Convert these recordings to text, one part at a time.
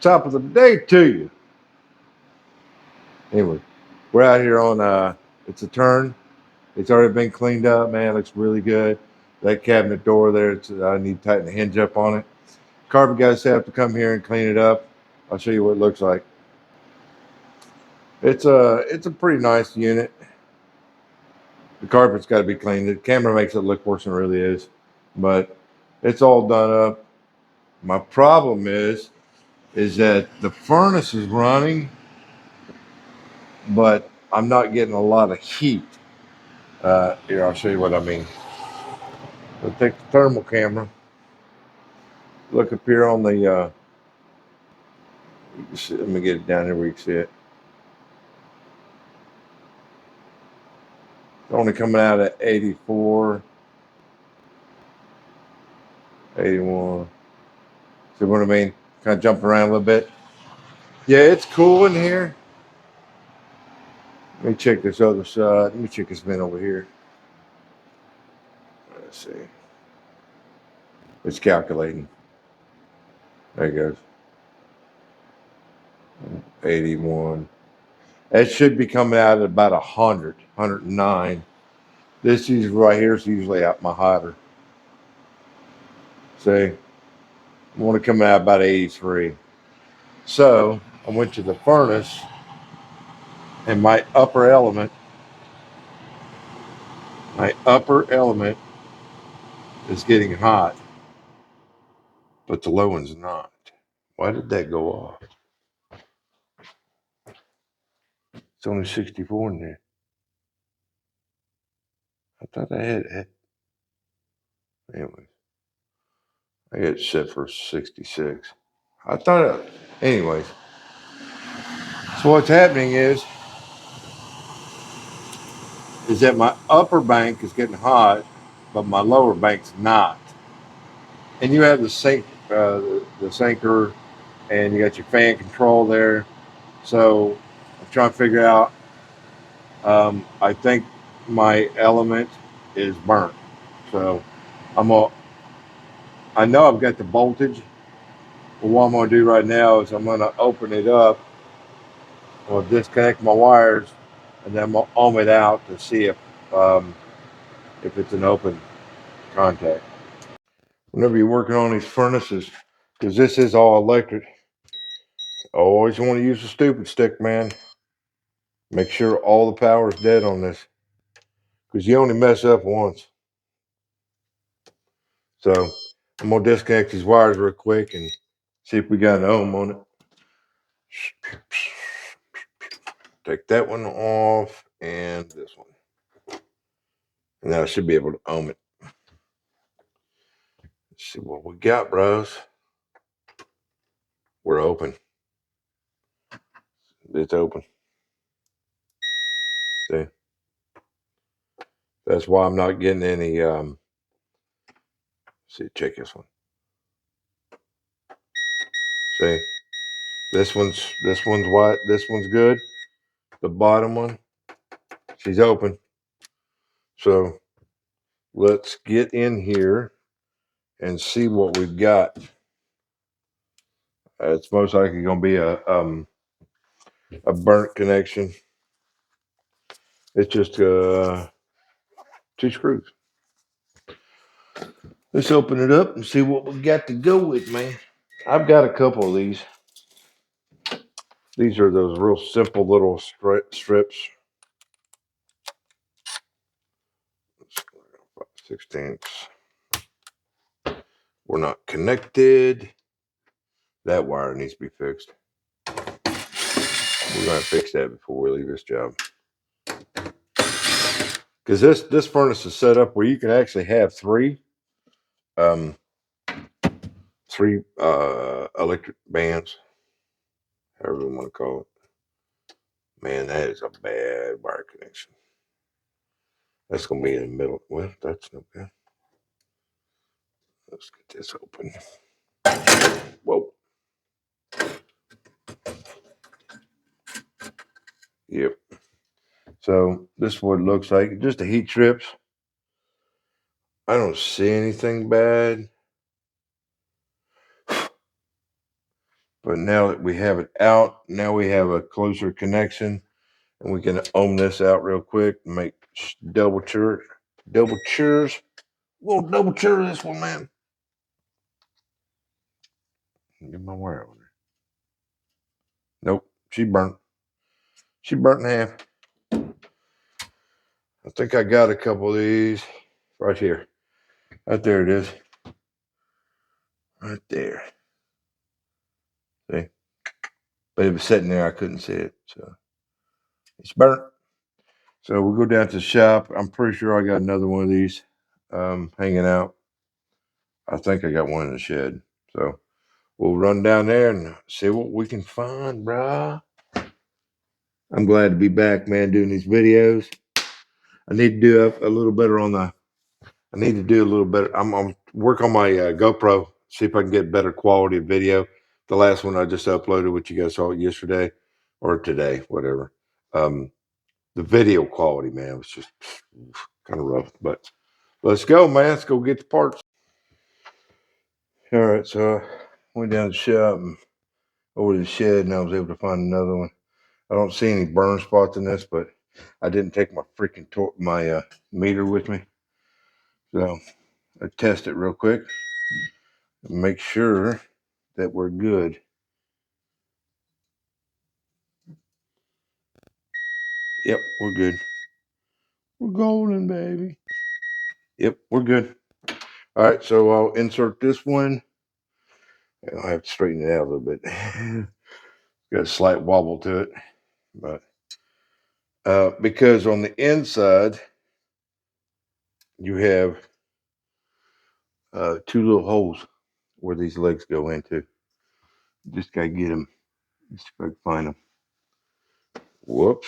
Top of the day to you. Anyway, we're out here on it's a turn. It's already been cleaned up, man. It looks really good. That cabinet door there, I need to tighten the hinge up on it. Carpet guys have to come here and clean it up. I'll show you what it looks like. It's a pretty nice unit. The carpet's got to be cleaned. The camera makes it look worse than it really is, but it's all done up. My problem is that the furnace is running, but I'm not getting a lot of heat. Here, I'll show you what I mean. I'll take the thermal camera. Look up here on the. You can see, let me get it down here where you can see it. It's only coming out at 84, 81. See what I mean? Kind of jumping around a little bit. Yeah, it's cool in here. Let me check this other side. Let me check this vent over here. Let's see. It's calculating. There it goes. 81. That should be coming out at about 100, 109. This is right here is usually out my hotter. See, I want to come out about 83. So I went to the furnace, and my upper element is getting hot, but the low one's not. Why did that go off? It's only 64 in there. I thought I had it. Anyways, I got it set for 66. I thought, anyways. So what's happening is that my upper bank is getting hot, but my lower bank's not. And you have the sink, the sinker, and you got your fan control there. So I'm trying to figure out. I think my element is burnt. So I'm gonna. I know I've got the voltage. But what I'm gonna do right now is I'm gonna open it up. I'll disconnect my wires, and then I'm gonna ohm it out to see if it's an open contact. Whenever you're working on these furnaces, because this is all electric, I always want to use the stupid stick, man. Make sure all the power is dead on this, because you only mess up once. So I'm gonna disconnect these wires real quick and see if we got an ohm on it. Take that one off and this one. And now I should be able to ohm it. Let's see what we got, bros. We're open. It's open. See? That's why I'm not getting any see, check this one. See? This one's white, this one's good. The bottom one, she's open. So let's get in here and see what we've got. It's most likely going to be a burnt connection. It's just 2 screws. Let's open it up and see what we got to go with, man. I've got a couple of these. These are those real simple little strips. 16ths. We're not connected. That wire needs to be fixed. We're going to fix that before we leave this job. Because this furnace is set up where you can actually have three electric bands, however you want to call it. Man, that is a bad wire connection. That's going to be in the middle. Well, that's no good. Let's get this open. Whoa. Yep. So this is what it looks like. Just the heat strips. I don't see anything bad. But now that we have it out, now we have a closer connection, and we can ohm this out real quick and make double chures. We'll double chur this one, man. Get my wire over there. Nope, she burnt. She burnt in half. I think I got a couple of these right here. Right there it is. Right there. See? But it was sitting there. I couldn't see it. So it's burnt. So we'll go down to the shop. I'm pretty sure I got another one of these hanging out. I think I got one in the shed. So we'll run down there and see what we can find, brah. I'm glad to be back, man, doing these videos. I need to do a little better on the. I need to do a little better. I'm work on my GoPro, see if I can get better quality of video. The last one I just uploaded, which you guys saw yesterday or today, whatever. The video quality, man, was just kind of rough. But let's go, man. Let's go get the parts. All right, so I went down to the shop and over to the shed, and I was able to find another one. I don't see any burn spots in this, but I didn't take my freaking meter with me, so I test it real quick and make sure that we're good. Yep, we're good. We're golden, baby. Yep, we're good. All right, so I'll insert this one. I have to straighten it out a little bit. Got a slight wobble to it, but because on the inside you have two little holes where these legs go into. Just gotta get them. Just if I can find them. Whoops!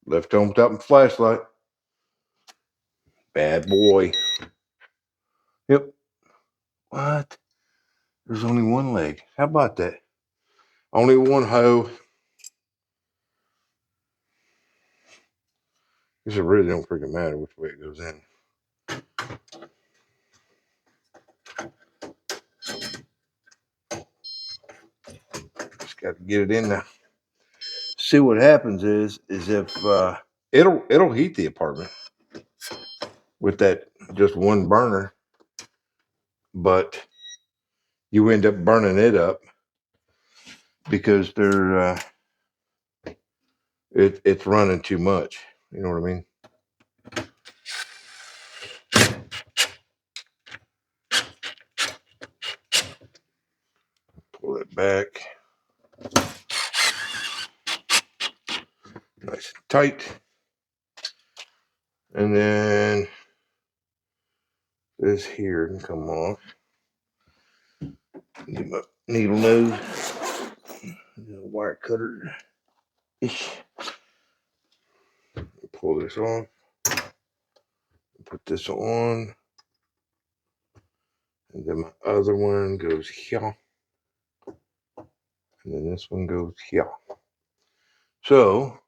Left on top of the flashlight. Bad boy. Yep. What? There's only one leg. How about that? Only one hoe. This really don't freaking matter which way it goes in. Just got to get it in there. See what happens is if it'll heat the apartment with that just one burner, but you end up burning it up because it's running too much. You know what I mean? Pull it back. Nice and tight. And then this here can come off. Get my needle nose. Wire cutter. Ish. Pull this off. Put this on. And then my other one goes here. And then this one goes here. So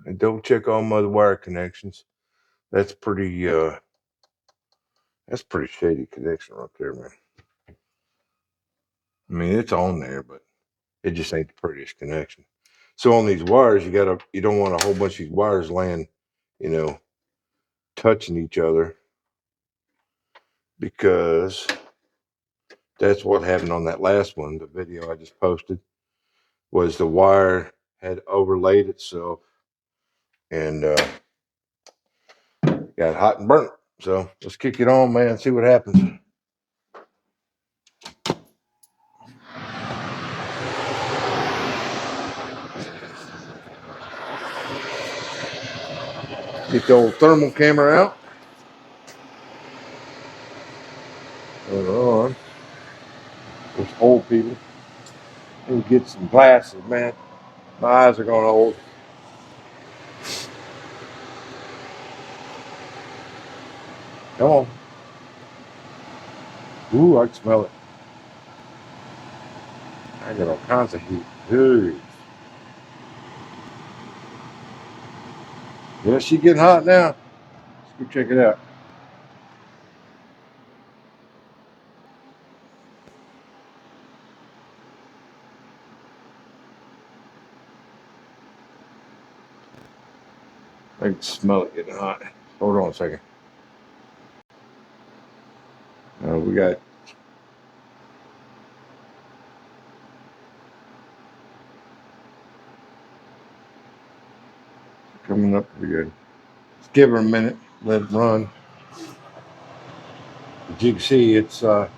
I double check all my wire connections. That's pretty shady connection right there, man. I mean, it's on there, but it just ain't the prettiest connection. So on these wires, you don't want a whole bunch of these wires laying, touching each other, because that's what happened on that last one. The video I just posted was the wire had overlaid itself and got hot and burnt. So let's kick it on, man, see what happens. Get the old thermal camera out. Hold on. There's old people. We'll get some glasses, man. My eyes are going old. Come on. Ooh, I can smell it. I got all kinds of heat. Dude. Yeah, she getting hot now. Let's go check it out. I can smell it getting hot. Hold on a second. We got coming up pretty good. Let's give her a minute, let it run. As you can see, it's just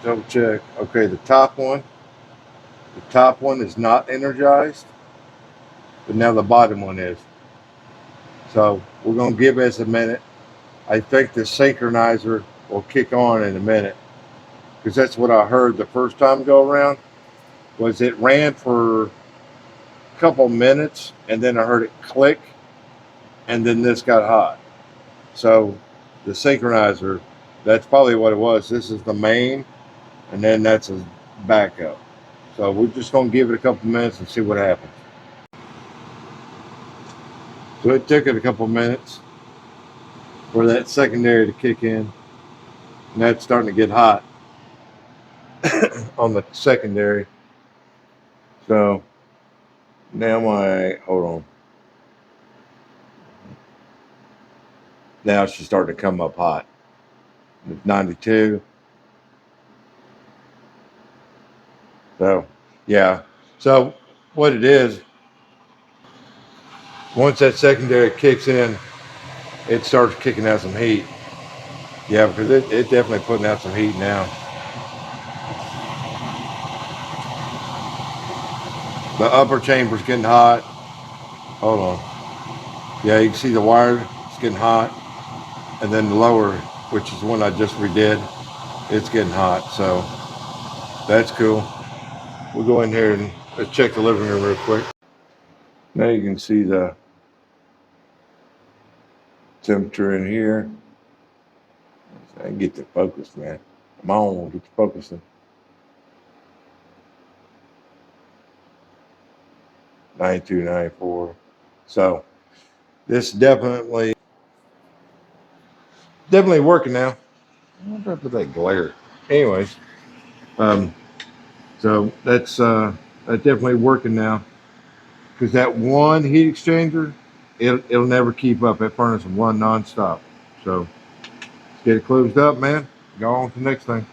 double check. Okay, the top one is not energized, but now the bottom one is. So we're gonna give us a minute. I think the synchronizer will kick on in a minute, because that's what I heard the first time go around. Was it ran for a couple minutes and then I heard it click, and then this got hot. So the synchronizer, that's probably what it was. This is the main, and then that's a backup. So we're just gonna give it a couple minutes and see what happens. So it took it a couple minutes for that secondary to kick in, and that's starting to get hot on the secondary. So now hold on. Now she's starting to come up hot. It's 92. So yeah. So what it is, once that secondary kicks in, it starts kicking out some heat. Yeah, because it definitely putting out some heat now. The upper chamber's getting hot. Hold on. Yeah, you can see the wire, it's getting hot. And then the lower, which is the one I just redid, it's getting hot. So that's cool. We'll go in here and let's check the living room real quick. Now you can see the temperature in here. I can get the focus, man. Come on, get the focusing. 92, 94. So this definitely working now. I wonder if that glare. Anyways, so that's definitely working now, because that one heat exchanger, it'll never keep up. That furnace will run nonstop. So let's get it closed up, man. Go on to the next thing.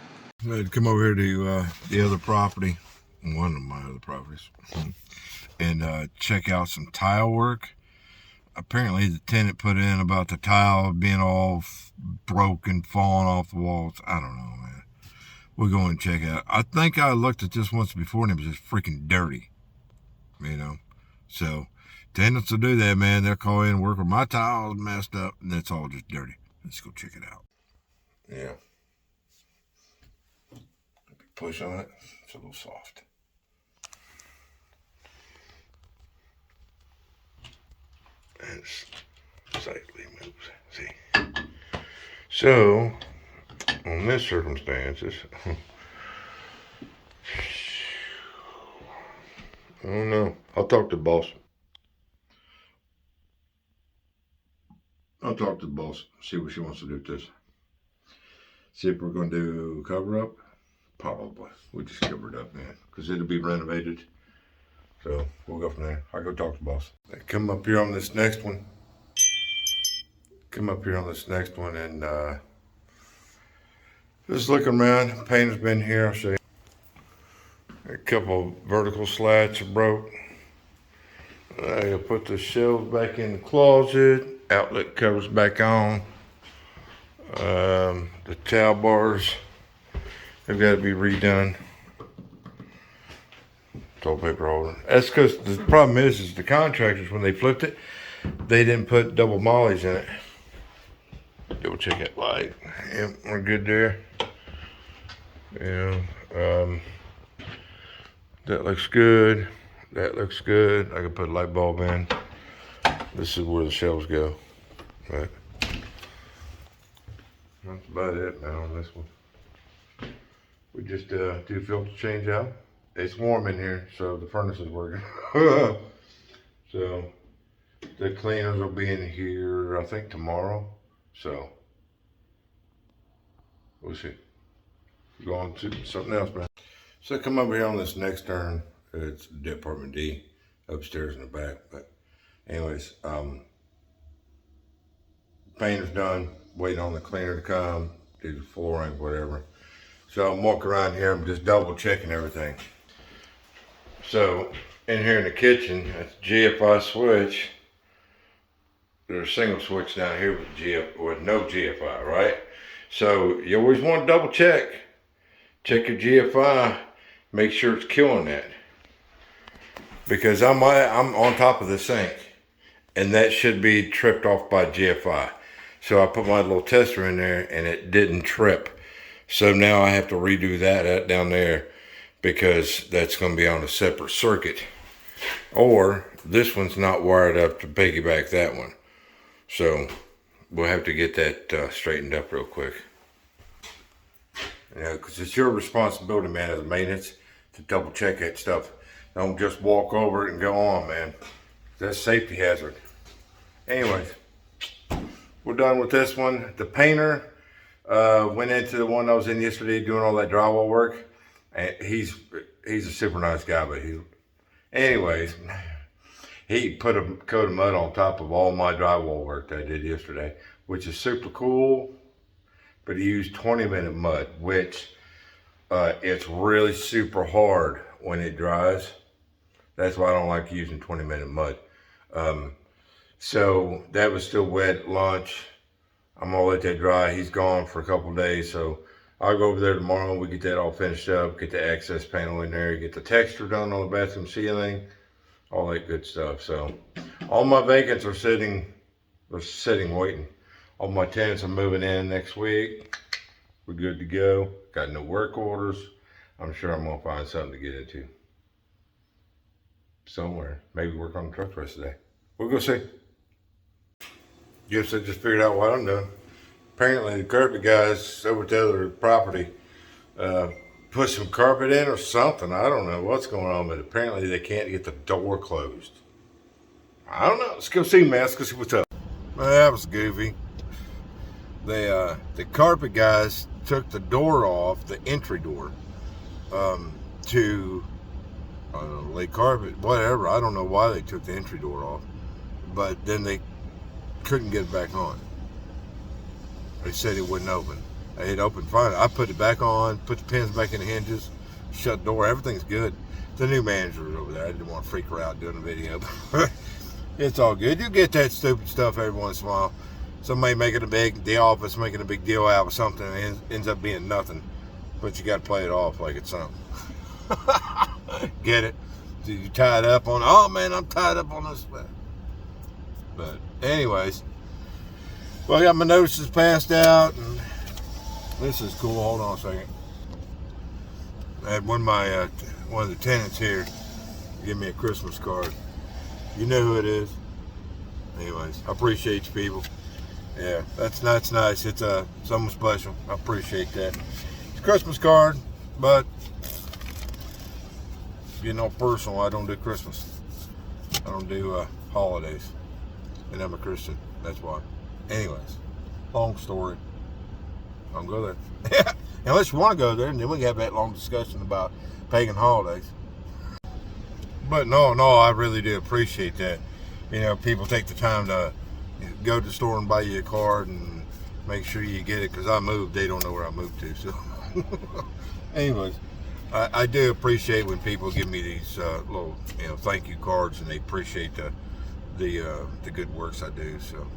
I had to come over here to the other property, one of my other properties, and check out some tile work. Apparently the tenant put in about the tile being all broken, falling off the walls. I don't know, man. We'll go and check it out. I think I looked at this once before and it was just freaking dirty, you know. So tenants will do that, man. They'll call in and work with my tiles messed up, and it's all just dirty. Let's go check it out. Yeah. Push on it. It's a little soft. And slightly moves. See. So on this circumstances, I don't know. I'll talk to the boss. See what she wants to do with this. See if we're going to do cover up. Probably. We'll just cover it up, man, because it'll be renovated. So we'll go from there. I'll go talk to the boss. Come up here on this next one. And just looking around. Painter's been here. I'll show you. A couple vertical slats are broke. I'll put the shelves back in the closet. Outlet covers back on. The towel bars have got to be redone. Toilet paper holder. That's because the problem is the contractors, when they flipped it, they didn't put double mollies in it. Double check that light. Yep, we're good there. Yeah. That looks good. That looks good. I can put a light bulb in. This is where the shelves go. Right. That's about it, man, on this one. We just do filter change out. It's warm in here, so the furnace is working. So the cleaners will be in here, I think, tomorrow. So we'll see. Go on to something else, man. So come over here on this next turn. It's Department D, upstairs in the back. But anyways, painter's done, waiting on the cleaner to come, do the flooring, whatever. So I'm walking around here, I'm just double checking everything. So in here in the kitchen, that's GFI switch. There's a single switch down here with no GFI, right? So you always want to double check. Check your GFI, make sure it's killing that. Because I'm on top of the sink, and that should be tripped off by GFI. So I put my little tester in there, and it didn't trip. So now I have to redo that down there, because that's going to be on a separate circuit. Or this one's not wired up to piggyback that one. So we'll have to get that straightened up real quick. Yeah, because it's your responsibility, man, as a maintenance, to double check that stuff. Don't just walk over it and go on, man. That's a safety hazard. Anyways, we're done with this one. The painter went into the one I was in yesterday doing all that drywall work. And he's a super nice guy, but anyways, he put a coat of mud on top of all my drywall work that I did yesterday, which is super cool. But he used 20-minute mud, which it's really super hard when it dries. That's why I don't like using 20-minute mud. So that was still wet at lunch. I'm gonna let that dry. He's gone for a couple of days, so I'll go over there tomorrow. We get that all finished up, get the access panel in there, get the texture done on the bathroom ceiling, all that good stuff. So all my vacants are sitting waiting. All my tenants are moving in next week. We're good to go. Got no work orders. I'm sure I'm gonna find something to get into somewhere. Maybe work on the truck the rest of the day. We'll go see. Guess I just figured out what I'm doing. Apparently the carpet guys over at the other property put some carpet in or something. I don't know what's going on, but apparently they can't get the door closed. I don't know. Let's go see, man. Let's go see what's up. Well, that was goofy. The carpet guys took the door off, the entry door, to lay carpet, whatever. I don't know why they took the entry door off, but then they couldn't get it back on. They said it wouldn't open. It opened fine. I put it back on, put the pins back in the hinges, shut the door. Everything's good. The new manager was over there. I didn't want to freak her out doing the video. It's all good. You get that stupid stuff every once in a while. Somebody making the office making a big deal out of something and it ends up being nothing. But you got to play it off like it's something. Get it? Did you tie it up on? Oh man, I'm tied up on this. But anyways, well, I got my notices passed out, and this is cool. Hold on a second. I had one of the tenants here give me a Christmas card. You know who it is. Anyways, I appreciate you people. Yeah, that's nice. It's something special. I appreciate that. It's a Christmas card, but you know, personal. I don't do Christmas. I don't do holidays, and I'm a Christian. That's why. Anyways, long story. I don't go there. Unless you want to go there, and then we can have that long discussion about pagan holidays. But no, I really do appreciate that. You know, people take the time to go to the store and buy you a card and make sure you get it, because I moved. They don't know where I moved to. So, anyways, I do appreciate when people give me these little, thank you cards, and they appreciate the good works I do. So,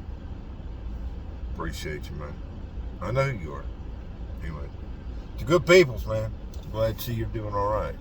appreciate you, man. I know who you are. Anyway, it's good peoples, man. Glad to see you're doing all right.